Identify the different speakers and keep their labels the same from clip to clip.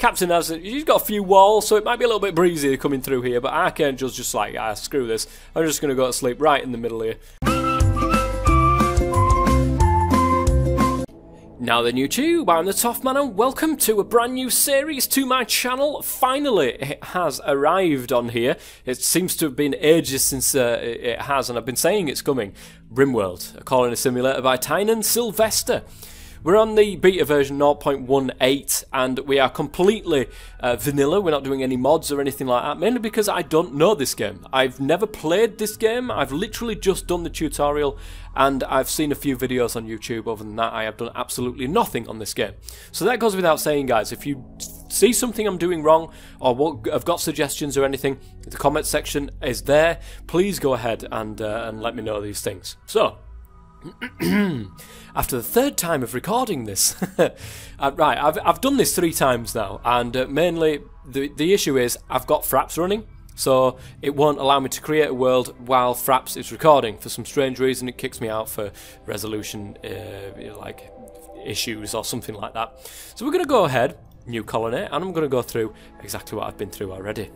Speaker 1: Captain has, he's got a few walls, so it might be a little bit breezy coming through here, but Archangel's just like, ah, screw this. I'm just going to go to sleep right in the middle here. Now then YouTube, I'm the Toff Man and welcome to a brand new series to my channel. Finally, it has arrived on here. It seems to have been ages since it has, and I've been saying it's coming. Rimworld, a colony simulator by Tynan Sylvester. We're on the beta version 0.18 and we are completely vanilla. We're not doing any mods or anything like that, mainly because I don't know this game. I've never played this game. I've literally just done the tutorial and I've seen a few videos on YouTube. Other than that, I have done absolutely nothing on this game. So that goes without saying, guys. If you see something I'm doing wrong or have got suggestions or anything, the comment section is there. Please go ahead and let me know these things. So, after the third time of recording this, right, I've done this 3 times now, and mainly the issue is I've got Fraps running, so it won't allow me to create a world while Fraps is recording. For some strange reason, it kicks me out for resolution like issues or something like that. So we're going to go ahead. New colony, and I'm going to go through exactly what I've been through already.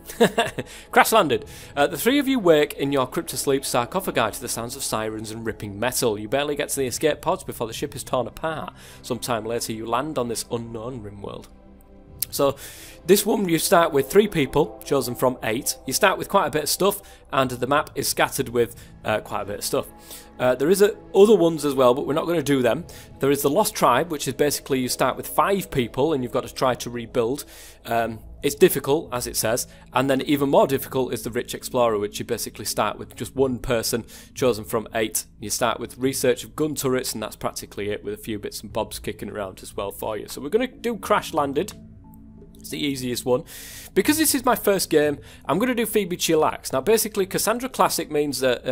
Speaker 1: Crash landed. The 3 of you wake in your cryptosleep sarcophagi to the sounds of sirens and ripping metal. You barely get to the escape pods before the ship is torn apart. Sometime later you land on this unknown Rimworld. So this one, you start with 3 people, chosen from 8. You start with quite a bit of stuff, and the map is scattered with quite a bit of stuff. There is other ones as well, but we're not going to do them. There is the Lost Tribe, which is basically you start with 5 people, and you've got to try to rebuild. It's difficult, as it says, and then even more difficult is the Rich Explorer, which you basically start with just 1 person, chosen from 8. You start with research of gun turrets, and that's practically it, with a few bits and bobs kicking around as well for you. So we're going to do Crash Landed. It's the easiest one. Because this is my first game, I'm going to do Phoebe Chillax. Now basically Cassandra Classic means that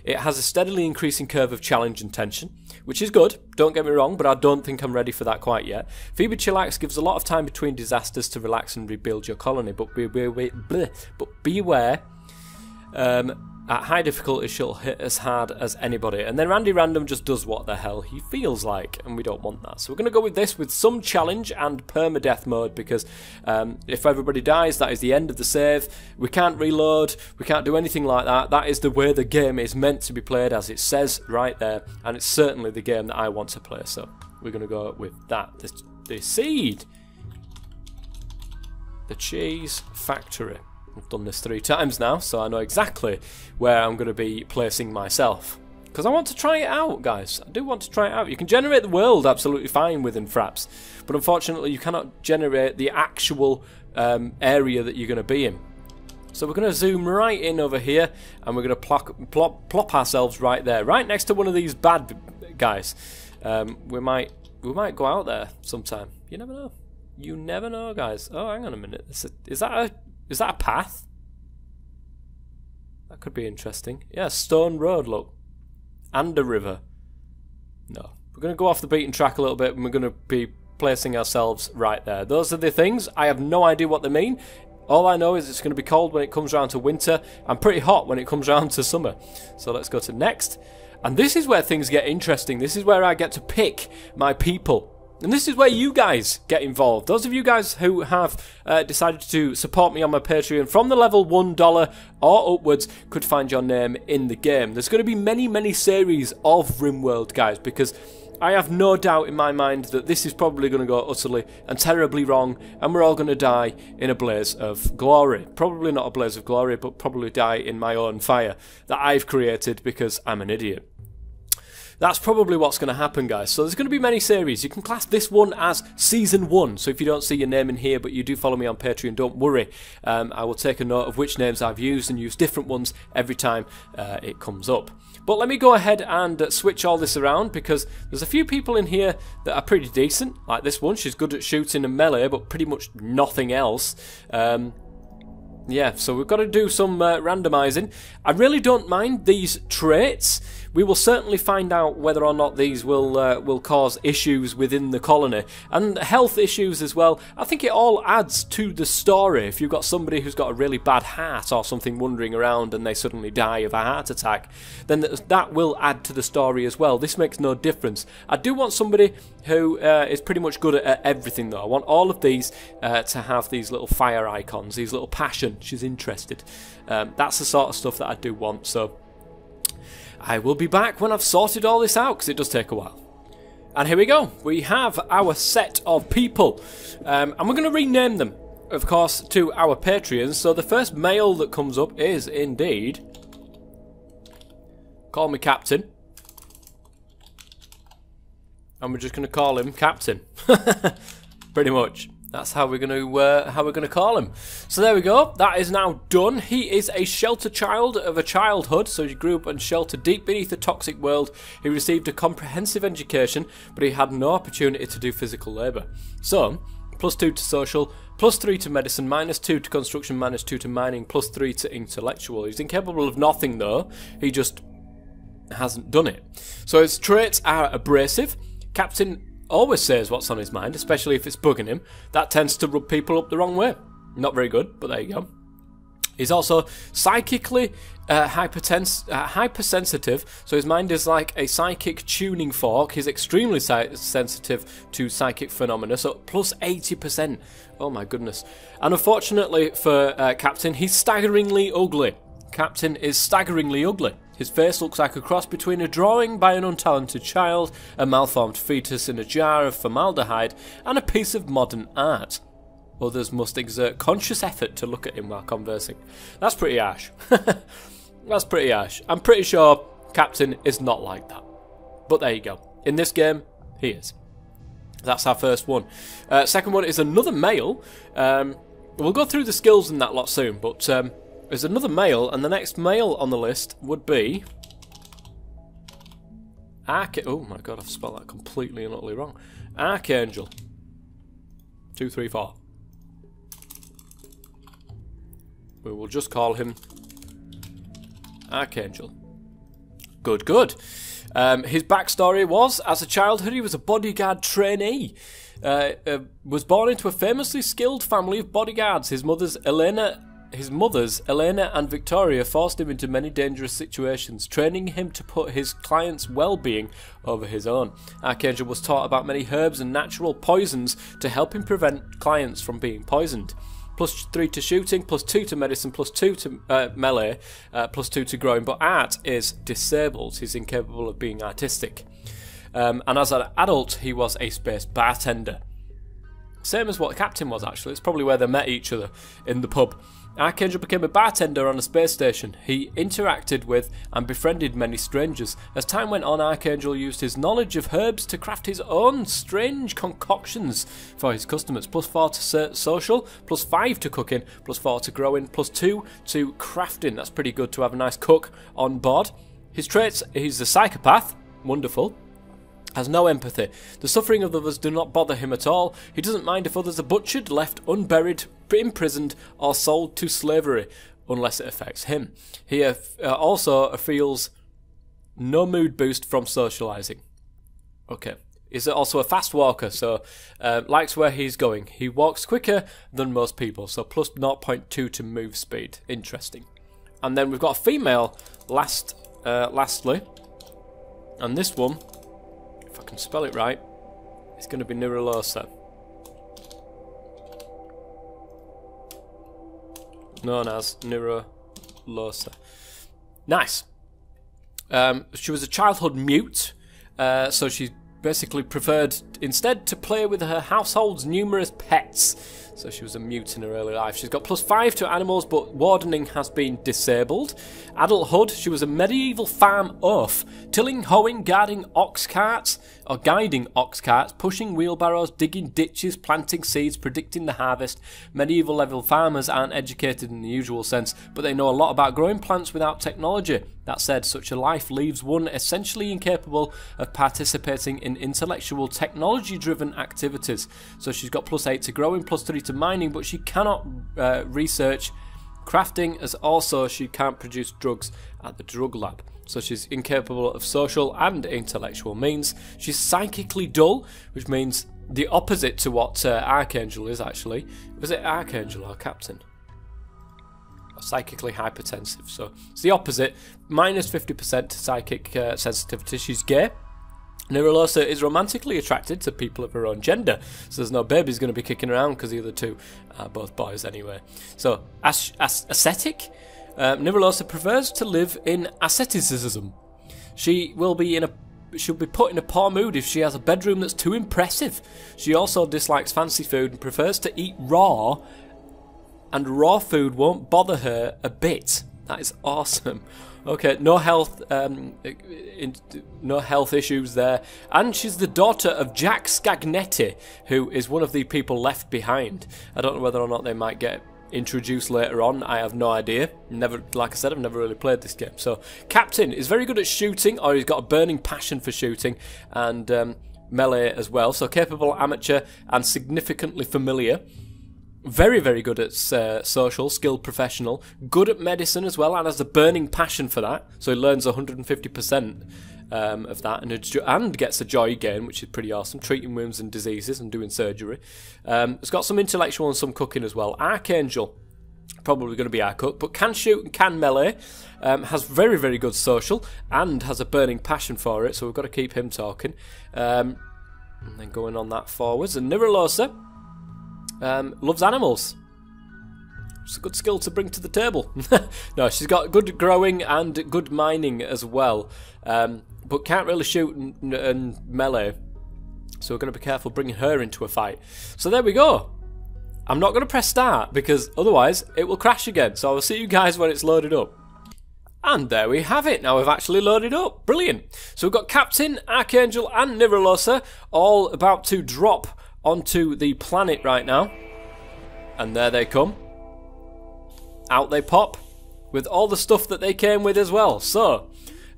Speaker 1: it has a steadily increasing curve of challenge and tension, which is good, don't get me wrong, but I don't think I'm ready for that quite yet. Phoebe Chillax gives a lot of time between disasters to relax and rebuild your colony, but beware. At high difficulty, she'll hit as hard as anybody. And then Randy Random just does what the hell he feels like, and we don't want that. So we're going to go with this with some challenge and permadeath mode, because if everybody dies, that is the end of the save. We can't reload, we can't do anything like that. That is the way the game is meant to be played, as it says right there, and it's certainly the game that I want to play. So we're going to go with that. The seed. The cheese factory. I've done this 3 times now, so I know exactly where I'm going to be placing myself. Because I want to try it out, guys. I do want to try it out. You can generate the world absolutely fine within Fraps, but unfortunately you cannot generate the actual area that you're going to be in. So we're going to zoom right in over here, and we're going to plop ourselves right there, right next to one of these bad guys. We might go out there sometime. You never know. You never know, guys. Oh, hang on a minute. Is that a path? That could be interesting. Yeah, stone road, look. And a river. No. We're going to go off the beaten track a little bit, and we're going to be placing ourselves right there. Those are the things. I have no idea what they mean. All I know is it's going to be cold when it comes around to winter, and pretty hot when it comes around to summer. So let's go to next. And this is where things get interesting. This is where I get to pick my people. And this is where you guys get involved. Those of you guys who have decided to support me on my Patreon from the level $1 or upwards could find your name in the game. There's going to be many, many series of Rimworld, guys, because I have no doubt in my mind that this is probably going to go utterly and terribly wrong, and we're all going to die in a blaze of glory. Probably not a blaze of glory, but probably die in my own fire that I've created because I'm an idiot. That's probably what's going to happen, guys. So there's going to be many series. You can class this one as Season 1. So if you don't see your name in here, but you do follow me on Patreon, don't worry. I will take a note of which names I've used and use different ones every time it comes up. But let me go ahead and switch all this around, because there's a few people in here that are pretty decent. Like this one, she's good at shooting and melee, but pretty much nothing else. Yeah, so we've got to do some randomising. I really don't mind these traits. we will certainly find out whether or not these will cause issues within the colony, and health issues as well. I think it all adds to the story. If you've got somebody who's got a really bad heart or something wandering around and they suddenly die of a heart attack, then that will add to the story as well. This makes no difference. I do want somebody who is pretty much good at everything though. I want all of these to have these little fire icons, these little passion. She's interested. That's the sort of stuff that I do want. So I will be back when I've sorted all this out, because it does take a while. And here we go. We have our set of people. And we're going to rename them, of course, to our Patreons. So the first male that comes up is indeed... Call me Captain. And we're just going to call him Captain. Pretty much. That's how we're going to call him. So there we go. That is now done. He is a shelter child of a childhood. So he grew up and sheltered deep beneath the toxic world. He received a comprehensive education, but he had no opportunity to do physical labour. So, +2 to social, +3 to medicine, -2 to construction, -2 to mining, +3 to intellectual. He's incapable of nothing though. He just hasn't done it. So his traits are abrasive. Captain always says what's on his mind, especially if it's bugging him. That tends to rub people up the wrong way. Not very good, but there you go. He's also psychically hypersensitive, so his mind is like a psychic tuning fork. He's extremely sensitive to psychic phenomena, so +80%. Oh my goodness. And unfortunately for Captain, he's staggeringly ugly. Captain is staggeringly ugly. His face looks like a cross between a drawing by an untalented child, a malformed fetus in a jar of formaldehyde, and a piece of modern art. Others must exert conscious effort to look at him while conversing. That's pretty harsh. That's pretty harsh. I'm pretty sure Captain is not like that. But there you go. In this game, he is. That's our first one. Second one is another male. We'll go through the skills and that lot soon, but... there's another male, and the next male on the list would be... Oh my god, I've spelled that completely and utterly wrong. Archangel. 2, 3, 4. We will just call him Archangel. Good, good. His backstory was, as a childhood, he was a bodyguard trainee. Was born into a famously skilled family of bodyguards. His mothers, Elena and Victoria, forced him into many dangerous situations, training him to put his clients' well-being over his own. Archangel was taught about many herbs and natural poisons to help him prevent clients from being poisoned. +3 to shooting, +2 to medicine, +2 to melee, +2 to growing, but art is disabled. He's incapable of being artistic. And as an adult, he was a space bartender. Same as what Captain was, actually. It's probably where they met each other, in the pub. Archangel became a bartender on a space station. He interacted with and befriended many strangers. As time went on, Archangel used his knowledge of herbs to craft his own strange concoctions for his customers. +4 to social, +5 to cooking, +4 to growing, +2 to crafting. That's pretty good to have a nice cook on board. His traits, he's a psychopath. Wonderful. Has no empathy. The suffering of others do not bother him at all. He doesn't mind if others are butchered, left unburied, imprisoned, or sold to slavery, unless it affects him. He also feels no mood boost from socialising. Okay. He's also a fast walker, so likes where he's going. He walks quicker than most people, so +0.2 to move speed. Interesting. And then we've got a female lastly. And this one, if I can spell it right, it's going to be Nirolosa. Known as Nirolosa. Nice. She was a childhood mute, so she basically preferred instead to play with her household's numerous pets. So she was a mute in her early life. She's got +5 to animals, but wardening has been disabled. Adulthood, she was a medieval farm oaf, tilling, hoeing, guiding ox carts, pushing wheelbarrows, digging ditches, planting seeds, predicting the harvest. Medieval level farmers aren't educated in the usual sense, but they know a lot about growing plants without technology. That said, such a life leaves one essentially incapable of participating in intellectual, technology-driven activities. So she's got +8 to growing, +3 to mining, but she cannot research crafting, as also she can't produce drugs at the drug lab. So she's incapable of social and intellectual means. She's psychically dull, which means the opposite to what Archangel is actually. Was it Archangel or Captain? Psychically hypertensive, so it's the opposite. Minus 50% psychic sensitivity. She's gay. Niralosa is romantically attracted to people of her own gender, so there's no babies going to be kicking around because the other two are both boys anyway. So, ascetic. Niralosa prefers to live in asceticism. She'll be put in a poor mood if she has a bedroom that's too impressive. She also dislikes fancy food and prefers to eat raw, and raw food won't bother her a bit. That is awesome. Okay, no health issues there. And she's the daughter of Jack Scagnetti, who is one of the people left behind. I don't know whether or not they might get introduced later on. I have no idea. Like I said, I've never really played this game. So, Captain is very good at shooting, or he's got a burning passion for shooting, and melee as well. So, capable amateur and significantly familiar. Very, very good at social, skilled professional, good at medicine as well, and has a burning passion for that. So he learns 150% of that, and gets a joy gain, which is pretty awesome, treating wounds and diseases and doing surgery. It's got some intellectual and some cooking as well. Archangel, probably going to be our cook, but can shoot and can melee, has very, very good social, and has a burning passion for it, so we've got to keep him talking. And then going on that forwards, and Niralosa loves animals. It's a good skill to bring to the table. No, she's got good growing and good mining as well, but can't really shoot and melee, so we're going to be careful bringing her into a fight. So there we go. I'm not going to press start because otherwise it will crash again, so I'll see you guys when it's loaded up. And there we have it. Now we've actually loaded up. Brilliant. So we've got Captain, Archangel and Niralosa all about to drop onto the planet right now, and there they come. Out they pop with all the stuff that they came with as well. So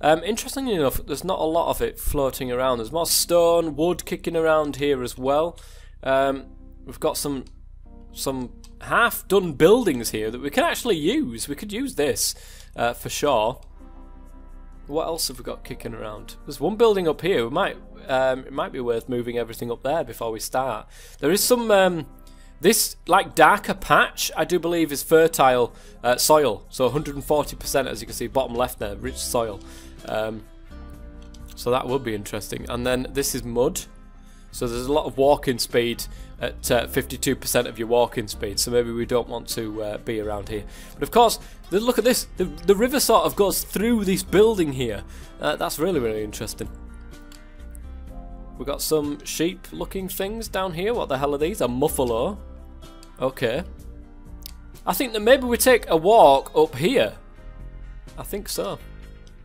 Speaker 1: interestingly enough, there's not a lot of it floating around. There's more stone, wood kicking around here as well. We've got some half done buildings here that we can actually use. We could use this for sure. What else have we got kicking around? There's one building up here. It might be worth moving everything up there before we start. There is some this like darker patch, I do believe, is fertile soil. So 140%, as you can see, bottom left there, rich soil. So that would be interesting. And then this is mud. So there's a lot of walking speed at 52% of your walking speed. So maybe we don't want to be around here. But of course, look at this. The river sort of goes through this building here. That's really, really interesting. We've got some sheep-looking things down here. What the hell are these? A muffalo. Okay. I think that maybe we take a walk up here. I think so.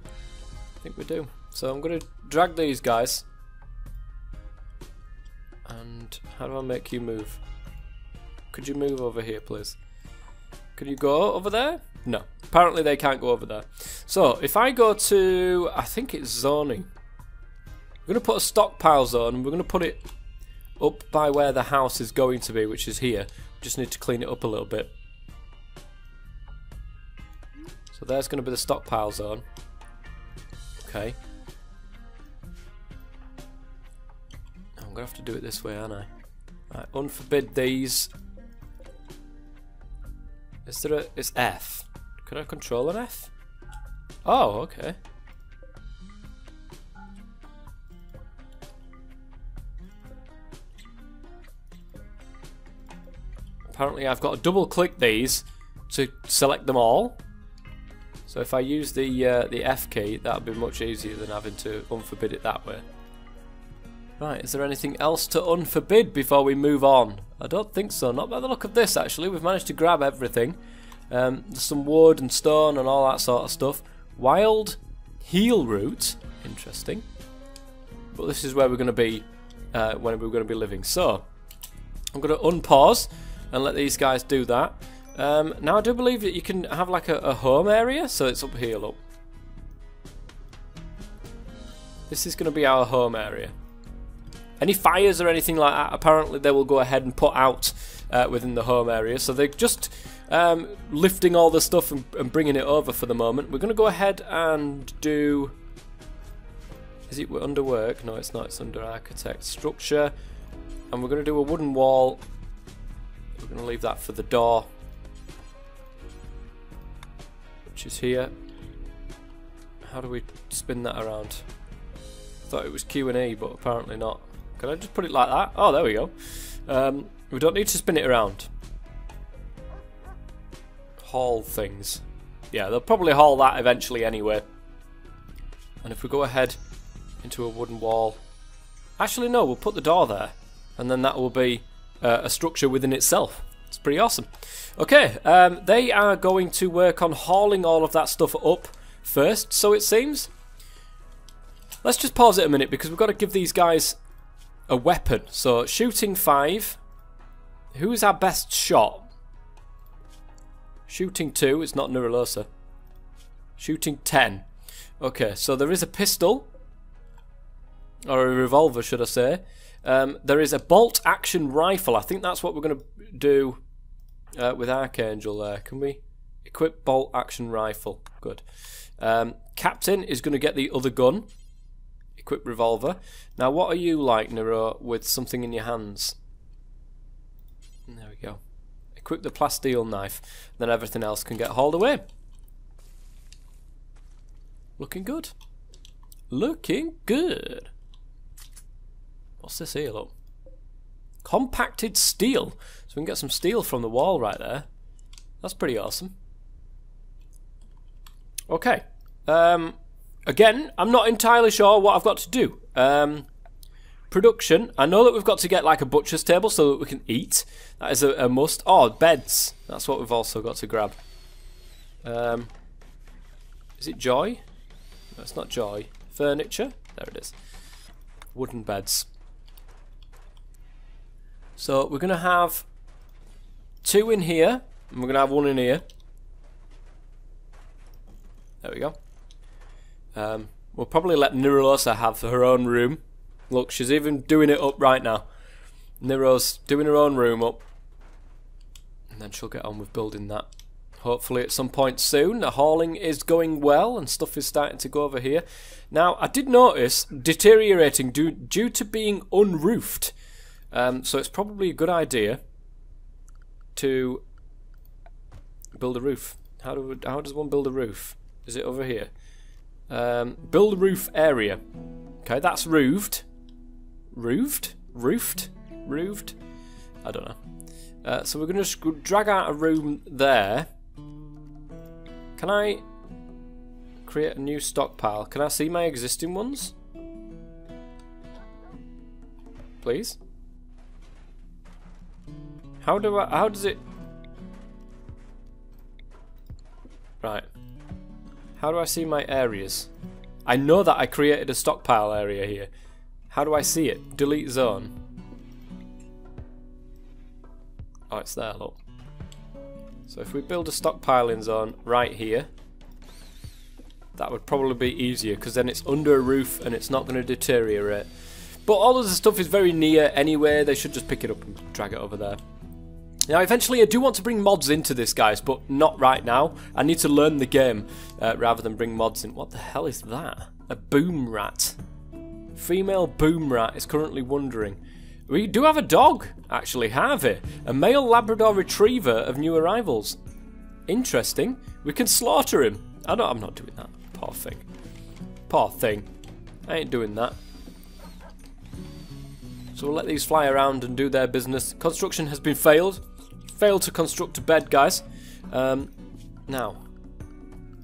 Speaker 1: I think we do. So I'm going to drag these guys. And how do I make you move? Could you move over here, please? Could you go over there? No. Apparently they can't go over there. So if I go to, I think it's zoning. We're going to put a stockpile zone, and we're going to put it up by where the house is going to be, which is here. Just need to clean it up a little bit. So there's going to be the stockpile zone. Okay. I'm going to have to do it this way, aren't I? Right, unforbid these. Is there a... It's F. Can I control an F? Oh, okay. Apparently I've got to double click these to select them all. So if I use the F key, that would be much easier than having to unforbid it that way. Right, is there anything else to unforbid before we move on? I don't think so, not by the look of this actually. We've managed to grab everything. There's some wood and stone and all that sort of stuff. Wild heel root, interesting. But this is where we're going to be when we're going to be living. So, I'm going to unpause and let these guys do that. Now I do believe that you can have like a home area, so it's up here, look. This is going to be our home area. Any fires or anything like that, apparently they will go ahead and put out within the home area. So they're just lifting all the stuff and bringing it over for the moment. We're going to go ahead and do... Is it under work? No, it's not. It's under architect structure. And we're going to do a wooden wall. We're going to leave that for the door, which is here. How do we spin that around? I thought it was Q and E, but apparently not. Can I just put it like that? Oh, there we go. We don't need to spin it around. Haul things. Yeah, they'll probably haul that eventually anyway. And if we go ahead into a wooden wall... Actually, no, we'll put the door there. And then that will be a structure within itself. It's pretty awesome. Okay, they are going to work on hauling all of that stuff up first, so it seems. Let's just pause it a minute because we've got to give these guys a weapon. So, shooting 5. Who is our best shot? Shooting 2, it's not Nuralosa. Shooting 10. Okay, so there is a pistol. Or a revolver, should I say. There is a bolt-action rifle. I think that's what we're going to do with Archangel there. Can we equip bolt-action rifle? Good. Captain is going to get the other gun. Equip revolver. Now, what are you like, Nero, with something in your hands? There we go. Equip the plasteel knife. Then everything else can get hauled away. Looking good. Looking good. What's this here, look? Compacted steel. So we can get some steel from the wall right there. That's pretty awesome. Okay. Again, I'm not entirely sure what I've got to do. Production. I know that we've got to get like a butcher's table so that we can eat. That is a must. Oh, beds. That's what we've also got to grab. Is it joy? No, it's not joy. Furniture. There it is. Wooden beds. So we're going to have 2 in here, and we're going to have 1 in here. There we go. We'll probably let Nuralosa have her own room. Look, she's even doing it up right now. Nero's doing her own room up. And then she'll get on with building that. Hopefully at some point soon. The hauling is going well and stuff is starting to go over here. Now, I did notice deteriorating due to being unroofed. So it's probably a good idea to build a roof. How does one build a roof? Is it over here? Build a roof area. Okay, that's roofed. Roofed? Roofed? Roofed? I don't know. So we're going to drag out a room there. Can I create a new stockpile? Can I see my existing ones? Please? How does it... Right. How do I see my areas? I know that I created a stockpile area here. How do I see it? Delete zone. Oh, it's there, look. So if we build a stockpiling zone right here, that would probably be easier because then it's under a roof and it's not going to deteriorate. But all of the stuff is very near anyway. They should just pick it up and drag it over there. Now, eventually, I do want to bring mods into this, guys, but not right now. I need to learn the game rather than bring mods in. What the hell is that? A boom rat. Female boom rat is currently wandering. We do have a dog, actually, Harvey. A male Labrador Retriever of new arrivals. Interesting. We can slaughter him. I'm not doing that. Poor thing. Poor thing. I ain't doing that. So we'll let these fly around and do their business. Construction has been failed. Failed to construct a bed, guys. Now,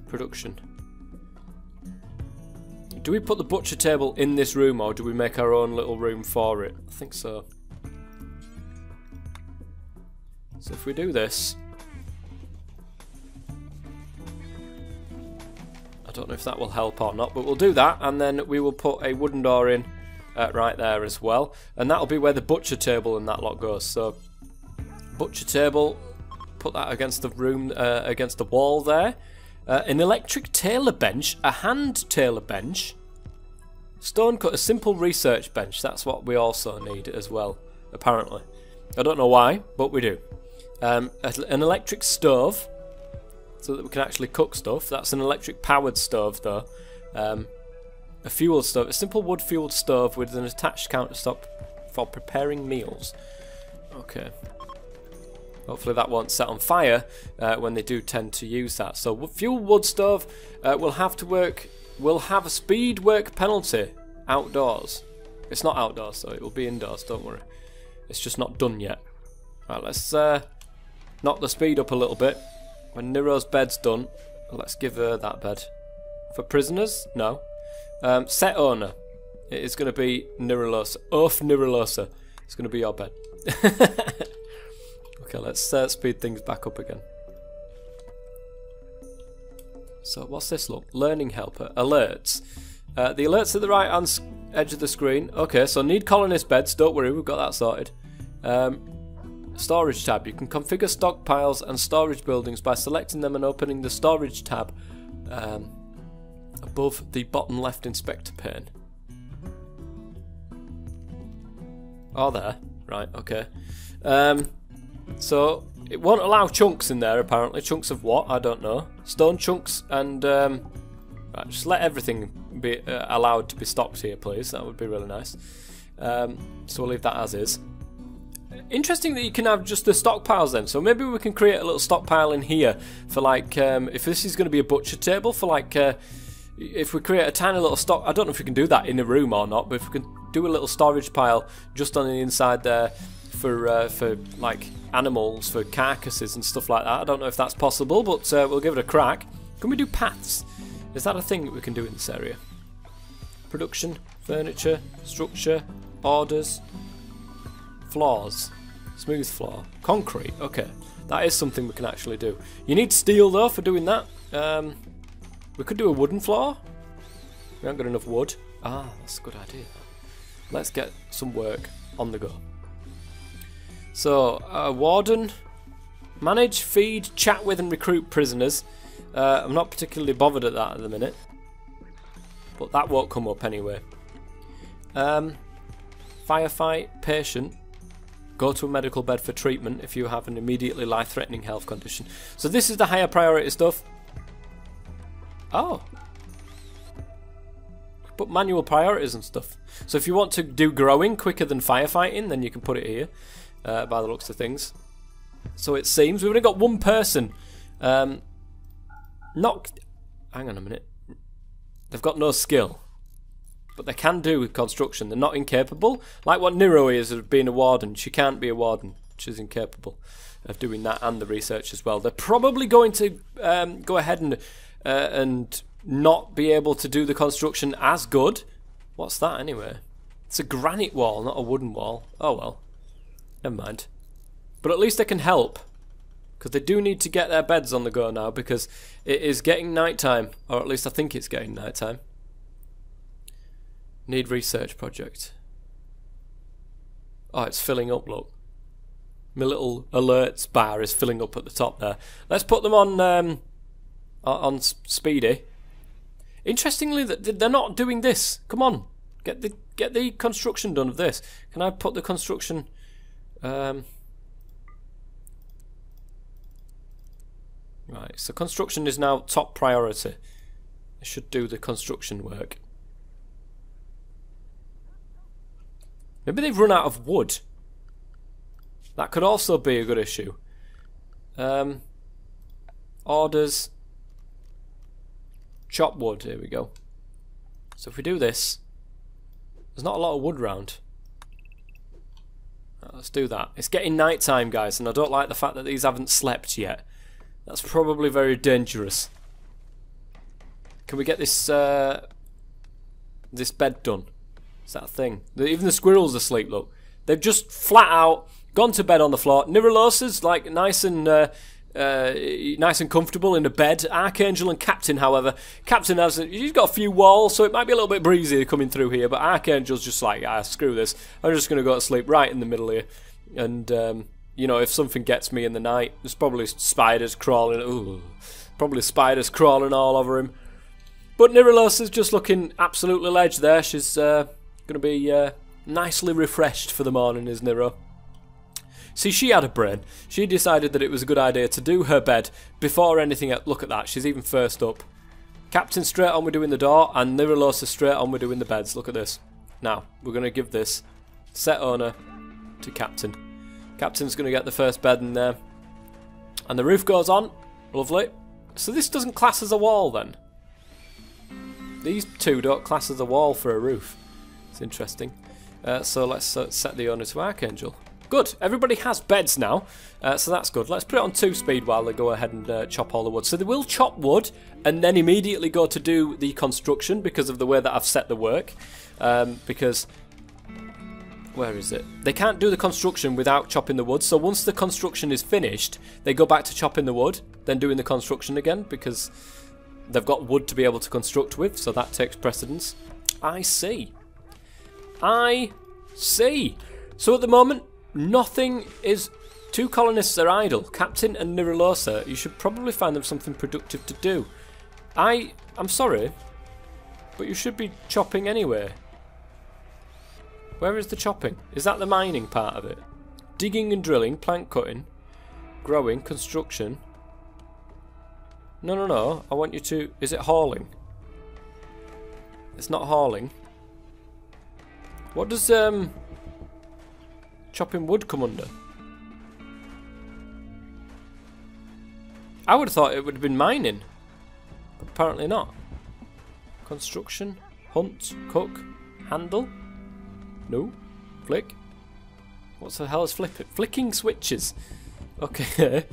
Speaker 1: production. Do we put the butcher table in this room or do we make our own little room for it? I think so. So if we do this, I don't know if that will help or not, but we'll do that and then we will put a wooden door in right there as well. And that'll be where the butcher table and that lot goes. So butcher table, put that against the room, against the wall there. An electric tailor bench, a hand tailor bench, stone cut, a simple research bench. That's what we also need as well, apparently. I don't know why, but we do. An electric stove, so that we can actually cook stuff. That's an electric powered stove though. A fuel stove, a simple wood fueled stove with an attached countertop for preparing meals. Okay. Hopefully that won't set on fire when they do tend to use that. So fuel wood stove will have to work. Will have a speed work penalty outdoors. It's not outdoors, so it will be indoors. Don't worry. It's just not done yet. Right, let's knock the speed up a little bit. When Nero's bed's done, let's give her that bed. For prisoners, no. Set owner. It is going to be Nirolosa. Nirolosa. It's going to be your bed. Okay, let's speed things back up again. So what's this look? Learning helper. Alerts. The alerts at the right hand edge of the screen. Okay, so need colonist beds. Don't worry, we've got that sorted. Storage tab. You can configure stockpiles and storage buildings by selecting them and opening the storage tab above the bottom left inspector pane. Oh, there. Right, okay. So it won't allow chunks in there apparently. Chunks of what? I don't know. Stone chunks and right, just let everything be allowed to be stocked here, please. That would be really nice. So we'll leave that as is. Interesting that you can have just the stockpiles then. So maybe we can create a little stockpile in here for like if this is going to be a butcher table for like if we create a tiny little stock. I don't know if we can do that in a room or not, but if we can do a little storage pile just on the inside there for like animals, for carcasses and stuff like that. I don't know if that's possible, but we'll give it a crack. Can we do paths? Is that a thing that we can do in this area? Production, furniture, structure, orders, floors, smooth floor, concrete. Okay, that is something we can actually do. You need steel though for doing that. We could do a wooden floor. We haven't got enough wood. Ah, that's a good idea. Let's get some work on the go. So, warden, manage, feed, chat with and recruit prisoners. I'm not particularly bothered at that at the minute, but that won't come up anyway. Firefight, patient, go to a medical bed for treatment if you have an immediately life-threatening health condition. So this is the higher priority stuff. Oh. Put manual priorities and stuff. So if you want to do growing quicker than firefighting, then you can put it here. By the looks of things. So it seems we've only got one person. Hang on a minute. They've got no skill, but they can do with construction. They're not incapable. Like what Nero is of being a warden. She can't be a warden. She's incapable of doing that and the research as well. They're probably going to go ahead and not be able to do the construction as good. What's that anyway? It's a granite wall, not a wooden wall. Oh well. Never mind. But at least they can help. Because they do need to get their beds on the go now. Because it is getting nighttime. Or at least I think it's getting nighttime. Need research project. Oh, it's filling up, look. My little alerts bar is filling up at the top there. Let's put them on speedy. Interestingly, they're not doing this. Come on. Get the construction done of this. Can I put the construction... Right, so construction is now top priority. I should do the construction work. Maybe they've run out of wood. That could also be a good issue. Orders. Chop wood, here we go. So if we do this, there's not a lot of wood round. Let's do that. It's getting night time, guys, and I don't like the fact that these haven't slept yet. That's probably very dangerous. Can we get this this bed done? Is that a thing? Even the squirrels are asleep, look. They've just flat out gone to bed on the floor. Nirolosa's like nice and comfortable in the bed. Archangel and Captain, however, Captain he's got a few walls, so it might be a little bit breezy coming through here. But Archangel's just like, screw this. I'm just going to go to sleep right in the middle here. And you know, if something gets me in the night, there's probably spiders crawling. Ooh, probably spiders crawling all over him. But Nirolosa's just looking absolutely ledge there. She's going to be nicely refreshed for the morning, is Nero. See, she had a brain. She decided that it was a good idea to do her bed before anything else. Look at that, she's even first up. Captain straight on we're doing the door, and Niralosa straight on we're doing the beds. Look at this. Now, we're going to give this set owner to Captain. Captain's going to get the first bed in there. And the roof goes on. Lovely. So this doesn't class as a wall then. These two don't class as a wall for a roof. It's interesting. So let's set the owner to Archangel. Good. Everybody has beds now, so that's good. Let's put it on 2-speed while they go ahead and chop all the wood. So they will chop wood and then immediately go to do the construction because of the way that I've set the work. Because... where is it? They can't do the construction without chopping the wood. So once the construction is finished, they go back to chopping the wood, then doing the construction again because they've got wood to be able to construct with. So that takes precedence. I see. I see. So at the moment, nothing is... 2 colonists are idle. Captain and Niralosa. You should probably find them something productive to do. I'm sorry, but you should be chopping anyway. Where is the chopping? Is that the mining part of it? Digging and drilling, plant cutting, growing, construction. No. I want you to... Is it hauling? It's not hauling. What does chopping wood come under? I would have thought it would have been mining. But apparently not. Construction, hunt, cook, handle. No. Flick. What the hell is flipping? Flicking switches. Okay.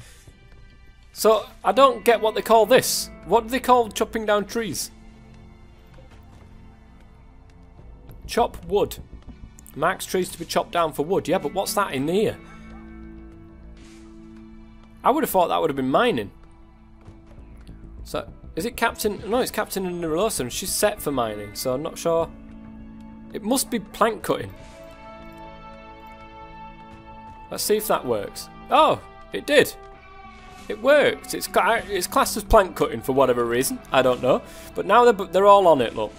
Speaker 1: So, I don't get what they call this. What do they call chopping down trees? Chop wood. Marks trees to be chopped down for wood. Yeah, but what's that in here? I would have thought that would have been mining. So, is it Captain? No, it's Captain and Niralosa, and she's set for mining, so I'm not sure. It must be plank cutting. Let's see if that works. Oh, it did. It worked. It's classed as plank cutting for whatever reason. I don't know. But now they're all on it, look.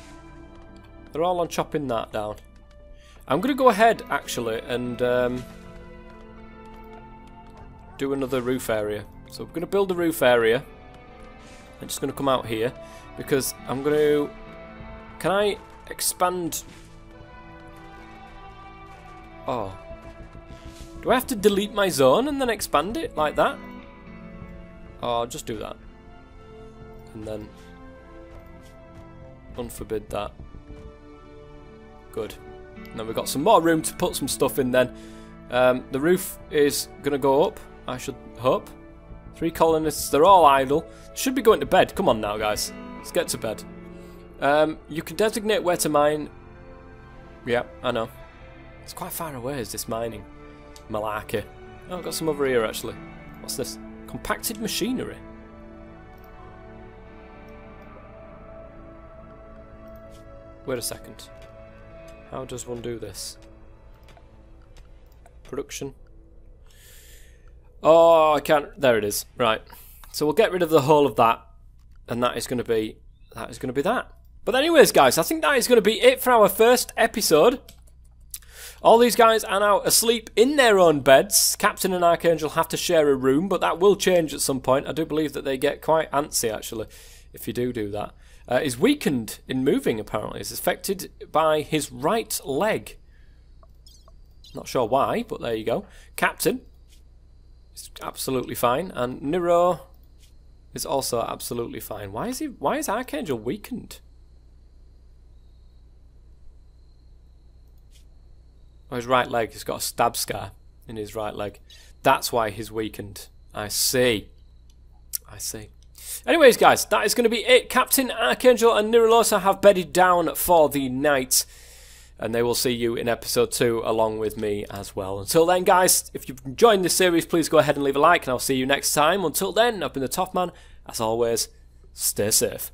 Speaker 1: They're all on chopping that down. I'm going to go ahead, actually, and do another roof area. So we're going to build a roof area. I'm just going to come out here, because I'm going to... Can I expand... Oh. Do I have to delete my zone and then expand it like that? Oh, I'll just do that. And then... unforbid that. Good. Now we've got some more room to put some stuff in then. The roof is going to go up, I should hope. 3 colonists, they're all idle. Should be going to bed. Come on now, guys. Let's get to bed. You can designate where to mine. Yeah, I know. It's quite far away, is this mining? Malarkey. Oh, I've got some over here, actually. What's this? Compacted machinery. Wait a second. How does one do this? Production. Oh, I can't. There it is. Right. So we'll get rid of the whole of that, and that is going to be that. But anyways, guys, I think that is going to be it for our first episode. All these guys are now asleep in their own beds. Captain and Archangel have to share a room, but that will change at some point. I do believe that they get quite antsy, actually, if you do that. Is weakened in moving, apparently. Is affected by his right leg. Not sure why, but there you go. Captain is absolutely fine, and Nero is also absolutely fine. Why is Archangel weakened? Oh, his right leg. He's got a stab scar in his right leg. That's why he's weakened. I see. I see. Anyways, guys, that is going to be it. Captain, Archangel, and Niralosa have bedded down for the night. And they will see you in episode 2 along with me as well. Until then, guys, if you've enjoyed this series, please go ahead and leave a like. And I'll see you next time. Until then, I've been the Top Man. As always, stay safe.